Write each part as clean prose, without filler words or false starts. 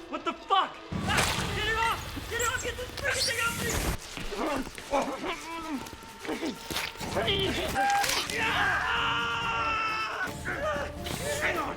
What the fuck? Ah, get it off! Get it off! Get this freaking thing off me! Hang on!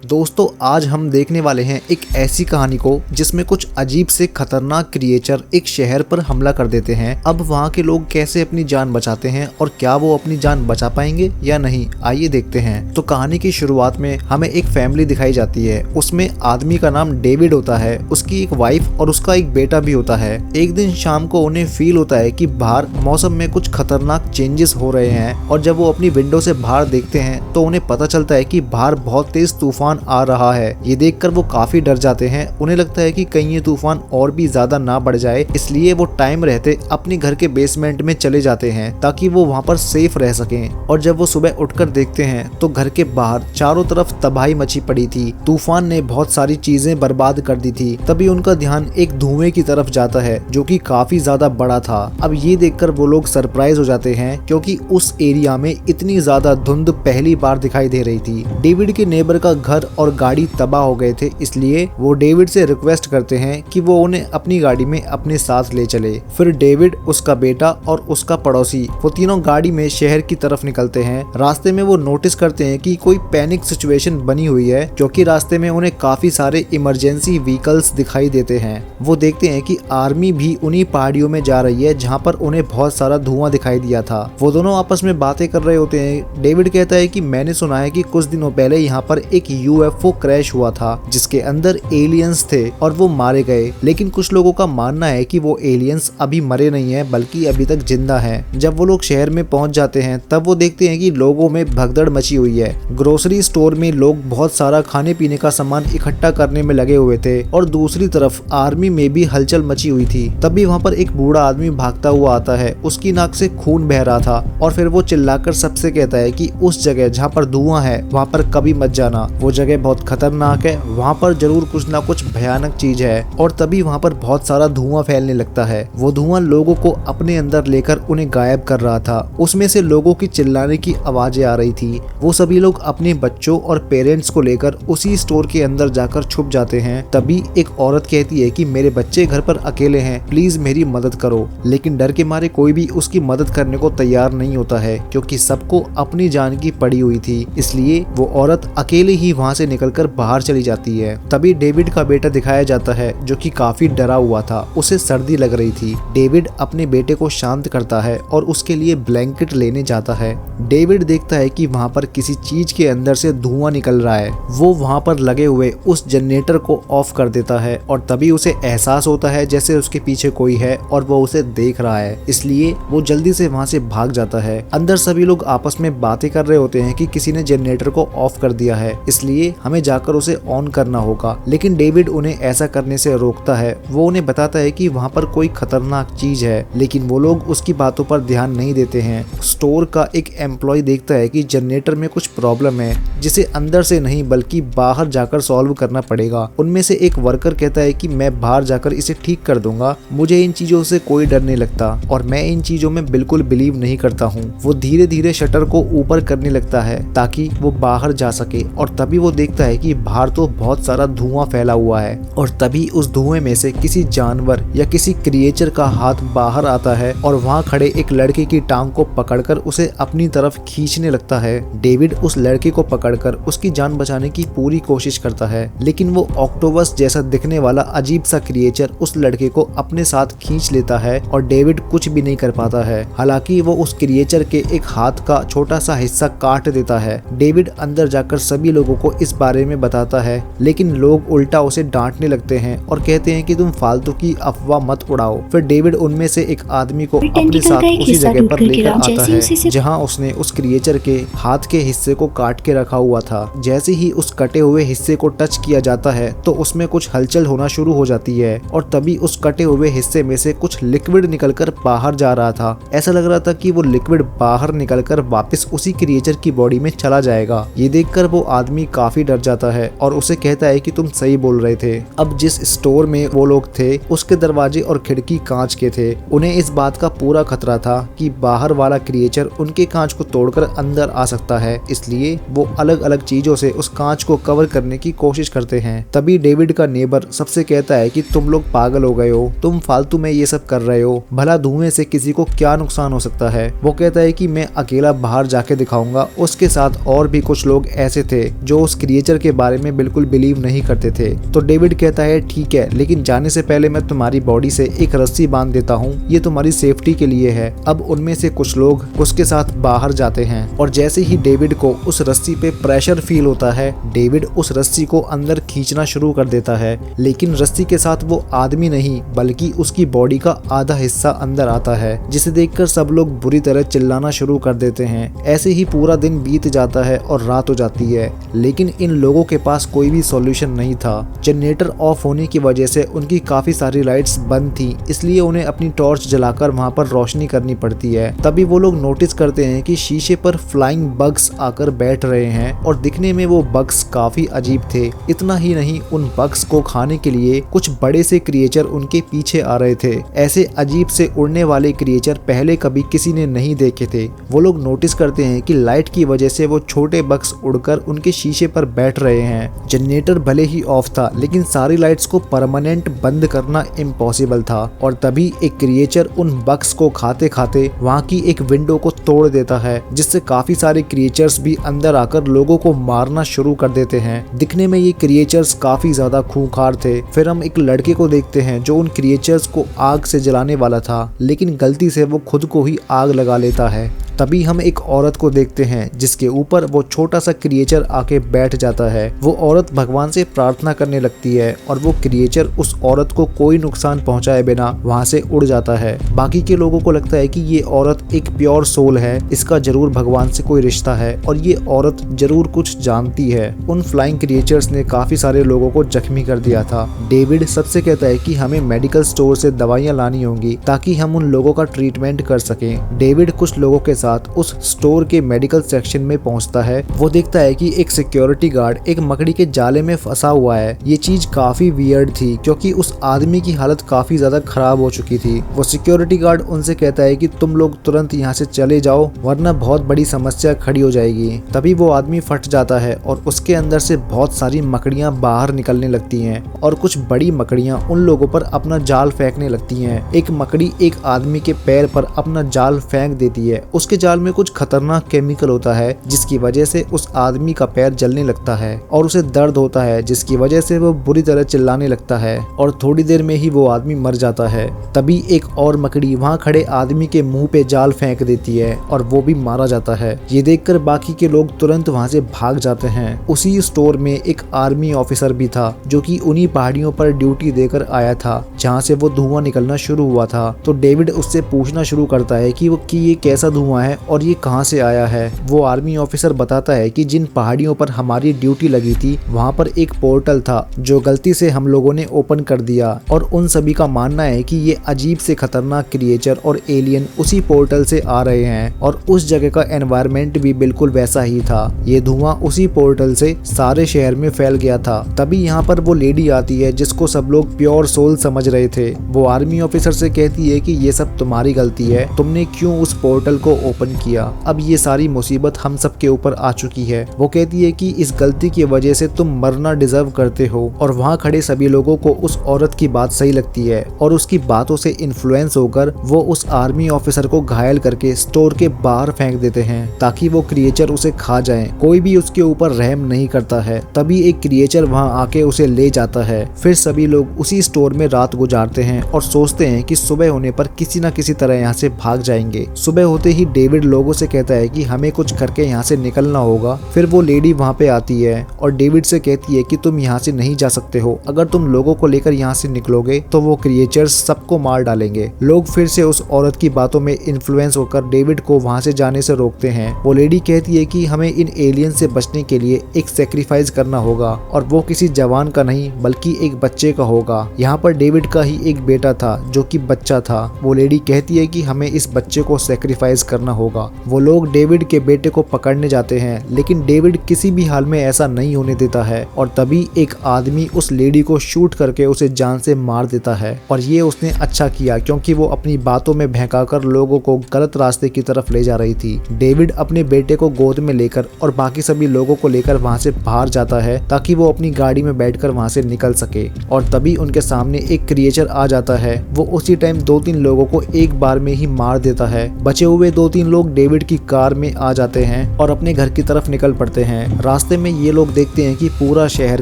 दोस्तों आज हम देखने वाले हैं एक ऐसी कहानी को जिसमें कुछ अजीब से खतरनाक क्रिएचर एक शहर पर हमला कर देते हैं। अब वहाँ के लोग कैसे अपनी जान बचाते हैं और क्या वो अपनी जान बचा पाएंगे या नहीं, आइए देखते हैं। तो कहानी की शुरुआत में हमें एक फैमिली दिखाई जाती है। उसमें आदमी का नाम डेविड होता है, उसकी एक वाइफ और उसका एक बेटा भी होता है। एक दिन शाम को उन्हें फील होता है कि बाहर मौसम में कुछ खतरनाक चेंजेस हो रहे हैं और जब वो अपनी विंडो से बाहर देखते हैं तो उन्हें पता चलता है कि बाहर बहुत तेज तूफान आ रहा है। ये देखकर वो काफी डर जाते हैं। उन्हें लगता है कि कहीं ये तूफान और भी ज्यादा ना बढ़ जाए, इसलिए वो टाइम रहते अपने घर के बेसमेंट में चले जाते हैं ताकि वो वहाँ पर सेफ रह सकें। और जब वो सुबह उठकर देखते हैं तो घर के बाहर चारों तरफ तबाही मची पड़ी थी। तूफान ने बहुत सारी चीजें बर्बाद कर दी थी। तभी उनका ध्यान एक धुएं की तरफ जाता है जो कि काफी ज्यादा बड़ा था। अब ये देखकर वो लोग सरप्राइज हो जाते हैं क्योंकि उस एरिया में इतनी ज्यादा धुंध पहली बार दिखाई दे रही थी। डेविड के नेबर का घर और गाड़ी तबाह हो गए थे, इसलिए वो डेविड से रिक्वेस्ट करते हैं कि वो उन्हें अपनी गाड़ी में अपने साथ ले चले। फिर डेविड, उसका बेटा और उसका पड़ोसी वो तीनों गाड़ी में शहर की तरफ निकलते हैं। रास्ते में वो नोटिस करते हैं कि कोई पैनिक सिचुएशन बनी हुई है क्योंकि रास्ते में उन्हें काफी सारे इमरजेंसी व्हीकल्स दिखाई देते हैं। वो देखते हैं कि आर्मी भी उन्हीं पहाड़ियों में जा रही है जहाँ पर उन्हें बहुत सारा धुआं दिखाई दिया था। वो दोनों आपस में बातें कर रहे होते हैं। डेविड कहता है कि मैंने सुना है कि कुछ दिनों पहले यहाँ पर एक यूएफओ क्रैश हुआ था जिसके अंदर एलियंस थे और वो मारे गए, लेकिन कुछ लोगों का मानना है कि वो एलियंस अभी मरे नहीं है बल्कि अभी तक जिंदा हैं। जब वो लोग शहर में पहुंच जाते हैं तब वो देखते हैं कि लोगों में भगदड़ मची हुई है। ग्रोसरी स्टोर में लोग बहुत सारा खाने पीने का सामान इकट्ठा करने में लगे हुए थे और दूसरी तरफ आर्मी में भी हलचल मची हुई थी। तभी वहाँ पर एक बूढ़ा आदमी भागता हुआ आता है। उसकी नाक से खून बह रहा था और फिर वो चिल्लाकर सबसे कहता है कि उस जगह जहाँ पर धुआं है वहाँ पर कभी मत जाना, वो जगह बहुत खतरनाक है, वहाँ पर जरूर कुछ ना कुछ भयानक चीज है। और तभी वहाँ पर बहुत सारा धुआं फैलने लगता है। वो धुआं लोगों को अपने अंदर लेकर उन्हें गायब कर रहा था। उसमें से लोगों की चिल्लाने की आवाजें आ रही थी। वो सभी लोग अपने बच्चों और पेरेंट्स को लेकर उसी स्टोर के अंदर जाकर छुप जाते हैं। तभी एक औरत कहती है कि मेरे बच्चे घर पर अकेले हैं, प्लीज मेरी मदद करो। लेकिन डर के मारे कोई भी उसकी मदद करने को तैयार नहीं होता है क्योंकि सबको अपनी जान की पड़ी हुई थी। इसलिए वो औरत अकेले ही वहाँ से निकलकर बाहर चली जाती है। तभी डेविड का बेटा दिखाया जाता है जो कि काफी डरा हुआ था। उसे सर्दी लग रही थी। डेविड अपने बेटे को शांत करता है और उसके लिए ब्लैंकेट लेने जाता है। डेविड देखता है कि वहाँ पर किसी चीज के अंदर से धुआं निकल रहा है। वो वहाँ पर लगे हुए उस जनरेटर को ऑफ कर देता है और तभी उसे एहसास होता है जैसे उसके पीछे कोई है और वो उसे देख रहा है। इसलिए वो जल्दी से वहाँ से भाग जाता है। अंदर सभी लोग आपस में बातें कर रहे होते हैं कि किसी ने जनरेटर को ऑफ कर दिया है, इसलिए हमें जाकर उसे ऑन करना होगा। लेकिन डेविड उन्हें ऐसा करने से रोकता है। वो उन्हें बताता है कि वहाँ पर कोई खतरनाक चीज है, लेकिन वो लोग उसकी बातों पर ध्यान नहीं देते हैं। स्टोर का एक एम्प्लॉय देखता है कि जनरेटर में कुछ प्रॉब्लम है जिसे अंदर से नहीं बल्कि बाहर जाकर सॉल्व करना पड़ेगा। उनमें से एक वर्कर कहता है कि मैं बाहर जाकर इसे ठीक कर दूंगा, मुझे इन चीजों से कोई डर नहीं लगता और मैं इन चीजों में बिल्कुल बिलीव नहीं करता हूँ। वो धीरे धीरे शटर को ऊपर करने लगता है ताकि वो बाहर जा सके और तभी वो देखता है कि बाहर तो बहुत सारा धुआं फैला हुआ है और तभी उस धुएं में से किसी जानवर या किसी क्रिएचर का हाथ बाहर आता है और वहाँ खड़े एक लड़के की टांग को पकड़कर उसे अपनी तरफ खींचने लगता है। डेविड उस लड़के को पकड़कर उसकी जान बचाने की पूरी कोशिश करता है, लेकिन वो ऑक्टोपस जैसा दिखने वाला अजीब सा क्रिएचर उस लड़के को अपने साथ खींच लेता है और डेविड कुछ भी नहीं कर पाता है। हालांकि वो उस क्रिएचर के एक हाथ का छोटा सा हिस्सा काट देता है। डेविड अंदर जाकर सभी लोगों को इस बारे में बताता है, लेकिन लोग उल्टा उसे डांटने लगते हैं और कहते हैं कि तुम फालतू की अफवाह मत उड़ाओ। फिर डेविड उनमें से एक आदमी को अपने साथ उसी जगह पर लेकर आता है जहां उसने उस क्रिएचर के हाथ के हिस्से को काट के रखा हुआ था। जैसे ही उस कटे हुए हिस्से को टच किया जाता है तो उसमें कुछ हलचल होना शुरू हो जाती है और तभी उस कटे हुए हिस्से में से कुछ लिक्विड निकलकर बाहर जा रहा था। ऐसा लग रहा था कि वो लिक्विड बाहर निकलकर वापस उसी क्रिएचर की बॉडी में चला जाएगा। ये देखकर वो आदमी काफी काफी डर जाता है और उसे कहता है कि तुम सही बोल रहे थे। अब जिस स्टोर में वो लोग थे उसके दरवाजे और खिड़की कांच के थे। उन्हें इस बात का पूरा खतरा था कि बाहर वाला क्रिएचर उनके कांच को तोड़कर अंदर आ सकता है, इसलिए वो अलग अलग चीजों से उस कांच को कवर करने की कोशिश करते हैं। तभी डेविड का नेबर सबसे कहता है कि तुम लोग पागल हो गए हो, तुम फालतू में ये सब कर रहे हो, भला धुएं से किसी को क्या नुकसान हो सकता है। वो कहता है कि मैं अकेला बाहर जाके दिखाऊंगा। उसके साथ और भी कुछ लोग ऐसे थे जो उस क्रिएचर के बारे में बिल्कुल बिलीव नहीं करते थे। तो डेविड कहता है ठीक है, लेकिन जाने से पहले मैं तुम्हारी बॉडी से एक रस्सी बांध देता हूँ, ये तुम्हारी सेफ्टी के लिए है। अब उनमें से कुछ लोग उसके साथ बाहर जाते हैं और जैसे ही डेविड को उस रस्सी पे प्रेशर फील होता है, डेविड उस रस्सी को अंदर खींचना शुरू कर देता है, लेकिन रस्सी के साथ वो आदमी नहीं बल्कि उसकी बॉडी का आधा हिस्सा अंदर आता है, जिसे देखकर सब लोग बुरी तरह चिल्लाना शुरू कर देते हैं। ऐसे ही पूरा दिन बीत जाता है और रात हो जाती है, लेकिन इन लोगों के पास कोई भी सॉल्यूशन नहीं था। जनरेटर ऑफ होने की वजह से उनकी काफी सारी लाइट्स बंद थी, इसलिए उन्हें अपनी टॉर्च जलाकर वहां पर रोशनी करनी पड़ती है। तभी वो लोग नोटिस करते हैं कि शीशे पर फ्लाइंग बग्स आकर बैठ रहे हैं और दिखने में वो बग्स काफी अजीब थे। इतना ही नहीं, उन बग्स को खाने के लिए कुछ बड़े से क्रिएचर उनके पीछे आ रहे थे। ऐसे अजीब से उड़ने वाले क्रिएचर पहले कभी किसी ने नहीं देखे थे। वो लोग नोटिस करते हैं कि लाइट की वजह से वो छोटे बग्स उड़कर उनके शीशे पर बैठ रहे हैं। जनरेटर भले ही ऑफ था, लेकिन सारी लाइट्स को परमानेंट बंद करना इम्पॉसिबल था और तभी एक क्रिएचर उन बग्स को खाते खाते वहाँ की एक विंडो को तोड़ देता है, जिससे काफी सारे क्रिएचर्स भी अंदर आकर लोगों को मारना शुरू कर देते हैं। दिखने में ये क्रिएचर्स काफी ज्यादा खूंखार थे। फिर हम एक लड़के को देखते हैं जो उन क्रिएचर्स को आग से जलाने वाला था, लेकिन गलती से वो खुद को ही आग लगा लेता है। तभी हम एक औरत को देखते हैं जिसके ऊपर वो छोटा सा क्रिएचर आके बैठ जाता है। वो औरत भगवान से प्रार्थना करने लगती है और वो क्रिएचर उस औरत को कोई नुकसान पहुंचाए बिना वहां से उड़ जाता है। बाकी के लोगों को लगता है कि ये औरत एक प्योर सोल है, इसका जरूर भगवान से कोई रिश्ता है और ये औरत जरूर कुछ जानती है। उन फ्लाइंग क्रिएचर्स ने काफी सारे लोगों को जख्मी कर दिया था। डेविड सबसे कहता है कि हमें मेडिकल स्टोर से दवाइयाँ लानी होंगी ताकि हम उन लोगों का ट्रीटमेंट कर सकें। डेविड कुछ लोगों के साथ उस स्टोर के मेडिकल सेक्शन में पहुंचता है। वो देखता है कि एक सिक्योरिटी गार्ड एक मकड़ी के जाले में फंसा हुआ है। ये चीज काफी वियर्ड थी क्योंकि उस आदमी की हालत काफी ज्यादा खराब हो चुकी थी। वो सिक्योरिटी गार्ड उनसे कहता है कि तुम लोग तुरंत यहाँ से चले जाओ वरना बहुत बड़ी समस्या खड़ी हो जाएगी। तभी वो आदमी फट जाता है और उसके अंदर से बहुत सारी मकड़ियां बाहर निकलने लगती हैं और कुछ बड़ी मकड़ियां उन लोगों पर अपना जाल फेंकने लगती हैं। एक मकड़ी एक आदमी के पैर पर अपना जाल फेंक देती है। उसके जाल में कुछ खतरनाक केमिकल होता है जिसकी वजह से उस आदमी का पैर जलने लगता है और उसे दर्द होता है, जिसकी वजह से वो बुरी तरह चिल्लाने लगता है और थोड़ी देर में ही वो आदमी मर जाता है। तभी एक और मकड़ी वहाँ खड़े आदमी के मुंह पे जाल फेंक देती है और वो भी मारा जाता है। ये देखकर बाकी के लोग तुरंत वहाँ से भाग जाते हैं। उसी स्टोर में एक आर्मी ऑफिसर भी था जो कि उन्हीं पहाड़ियों पर ड्यूटी देकर आया था जहाँ से वो धुआं निकलना शुरू हुआ था। तो डेविड उससे पूछना शुरू करता है कि ये कैसा धुआं है और ये कहां से आया है। वो आर्मी ऑफिसर बताता है कि जिन पहाड़ियों पर हमारी ड्यूटी लगी थी वहां पर एक पोर्टल था जो गलती से हम लोगों ने ओपन कर दिया और उन सभी का मानना है कि ये अजीब से खतरनाक क्रिएचर और एलियन उसी पोर्टल से आ रहे हैं और उस जगह का एनवायरनमेंट भी बिल्कुल वैसा ही था। ये धुआं उसी पोर्टल से सारे शहर में फैल गया था। तभी यहाँ पर वो लेडी आती है जिसको सब लोग प्योर सोल समझ रहे थे। वो आर्मी ऑफिसर से कहती है कि ये सब तुम्हारी गलती है, तुमने क्यों उस पोर्टल को ओपन किया। अब ये सारी मुसीबत हम सब के ऊपर आ चुकी है। वो कहती है कि इस गलती की वजह से तुम मरना डिजर्व करते हो और वहाँ खड़े सभी लोगों को उस औरत की बात सही लगती है और उसकी बातों से इन्फ्लुएंस होकर वो उस आर्मी ऑफिसर को घायल करके स्टोर के बाहर फेंक देते हैं ताकि वो क्रिएचर उसे खा जाए। कोई भी उसके ऊपर रहम नहीं करता है। तभी एक क्रिएचर वहाँ आके उसे ले जाता है। फिर सभी लोग उसी स्टोर में रात गुजारते हैं और सोचते हैं कि सुबह होने पर किसी न किसी तरह यहाँ से भाग जाएंगे। सुबह होते ही डेविड लोगों से कहता है कि हमें कुछ करके यहाँ से निकलना होगा। फिर वो लेडी वहाँ पे आती है और डेविड से कहती है कि तुम यहाँ से नहीं जा सकते हो, अगर तुम लोगों को लेकर यहाँ से निकलोगे तो वो क्रिएचर्स सबको मार डालेंगे। लोग फिर से उस औरत की बातों में इन्फ्लुएंस होकर डेविड को वहाँ से जाने से रोकते हैं। वो लेडी कहती है कि हमें इन एलियन से बचने के लिए एक सेक्रीफाइस करना होगा और वो किसी जवान का नहीं बल्कि एक बच्चे का होगा। यहाँ पर डेविड का ही एक बेटा था जो कि बच्चा था। वो लेडी कहती है कि हमें इस बच्चे को सेक्रीफाइस करना होगा। वो लोग डेविड के बेटे को पकड़ने जाते हैं, लेकिन डेविड किसी भी हाल में ऐसा नहीं होने देता है और तभी एक आदमी उस लेडी को शूट करके उसे जान से मार देता है। और ये उसने अच्छा किया क्योंकि वो अपनी बातों में बहकाकर लोगों को गलत रास्ते की तरफ ले जा रही थी। डेविड अपने बेटे को गोद में लेकर और बाकी सभी लोगों को लेकर वहां से बाहर जाता है ताकि वो अपनी गाड़ी में बैठकर वहां से निकल सके। और तभी उनके सामने एक क्रिएचर आ जाता है। वो उसी टाइम 2-3 लोगों को एक बार में ही मार देता है। बचे हुए 2-3 लोग डेविड की कार में आ जाते हैं और अपने घर की तरफ निकल पड़ते हैं। रास्ते में ये लोग देखते हैं कि पूरा शहर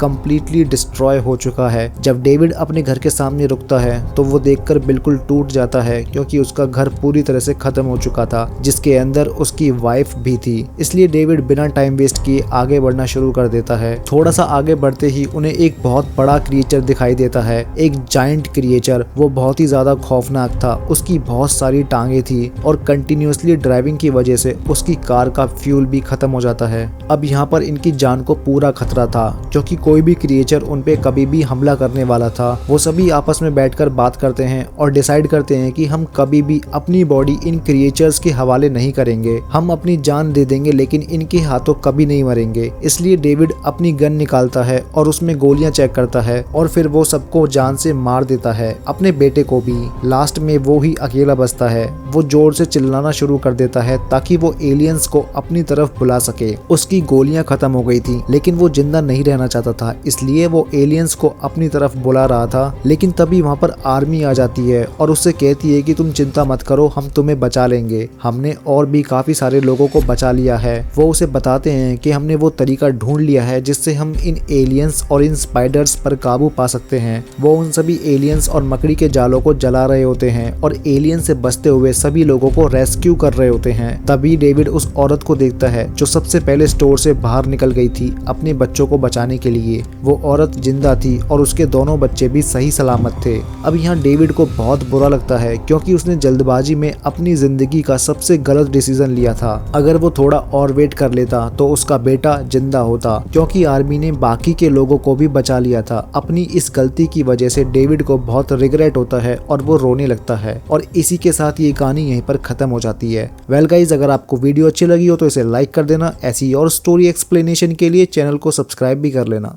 कंप्लीटली डिस्ट्रॉय हो चुका है। जब डेविड अपने घर के सामने रुकता है तो वो देखकर बिल्कुल टूट जाता है क्योंकि उसका घर पूरी तरह से खत्म हो चुका था, जिसके अंदर उसकी वाइफ भी थी। इसलिए डेविड बिना टाइम वेस्ट किए आगे बढ़ना शुरू कर देता है। थोड़ा सा आगे बढ़ते ही उन्हें एक बहुत बड़ा क्रिएचर दिखाई देता है, एक जायंट क्रिएचर। वो बहुत ही ज्यादा खौफनाक था। उसकी बहुत सारी टांगे थी और कंटिन्यूअसली ड्राइविंग की वजह से उसकी कार का फ्यूल भी खत्म हो जाता है। अब यहाँ पर इनकी जान को पूरा खतरा था क्योंकि कोई भी क्रिएचर उन पे कभी भी हमला करने वाला था। वो सभी आपस में बैठकर बात करते हैं और डिसाइड करते हैं कि हम कभी भी अपनी बॉडी इन क्रिएचर्स के हवाले नहीं करेंगे। हम अपनी जान दे देंगे लेकिन इनके हाथों कभी नहीं मरेंगे। इसलिए डेविड अपनी गन निकालता है और उसमें गोलियां चेक करता है और फिर वो सबको जान से मार देता है, अपने बेटे को भी। लास्ट में वो ही अकेला बचता है। वो जोर से चिल्लाना शुरू कर देता है ताकि वो एलियंस को अपनी तरफ बुला सके। उसकी गोलियां खत्म हो गई थी लेकिन वो जिंदा नहीं रहना चाहता था, इसलिए वो एलियंस को अपनी तरफ बुला रहा था। लेकिन तभी वहाँ पर आर्मी आ जाती है और उससे कहती है कि तुम चिंता मत करो, हम तुम्हें बचा लेंगे। हमने और भी काफी सारे लोगों को बचा लिया है। वो उसे बताते हैं कि हमने वो तरीका ढूंढ लिया है जिससे हम इन एलियंस और इन स्पाइडर्स पर काबू पा सकते हैं। वो उन सभी एलियंस और मकड़ी के जालों को जला रहे होते हैं और एलियन से बचते हुए सभी लोगों को रेस्क्यू कर रहे होते हैं। तभी डेविड उस औरत को देखता है जो सबसे पहले स्टोर से बाहर निकल गई थी अपने बच्चों को बचाने के लिए। वो औरत जिंदा थी और उसके दोनों बच्चे भी सही सलामत थे। अब यहाँ डेविड को बहुत बुरा लगता है क्योंकि उसने जल्दबाजी में अपनी जिंदगी का सबसे गलत डिसीजन लिया था। अगर वो थोड़ा और वेट कर लेता तो उसका बेटा जिंदा होता, क्योंकि आर्मी ने बाकी के लोगों को भी बचा लिया था। अपनी इस गलती की वजह से डेविड को बहुत रिग्रेट होता है और वो रोने लगता है। और इसी के साथ ये कहानी यहीं पर खत्म हो जाती है। वेल गाइज, अगर आपको वीडियो अच्छी लगी हो तो इसे लाइक कर देना। ऐसी और स्टोरी एक्सप्लेनेशन के लिए चैनल को सब्सक्राइब भी कर लेना।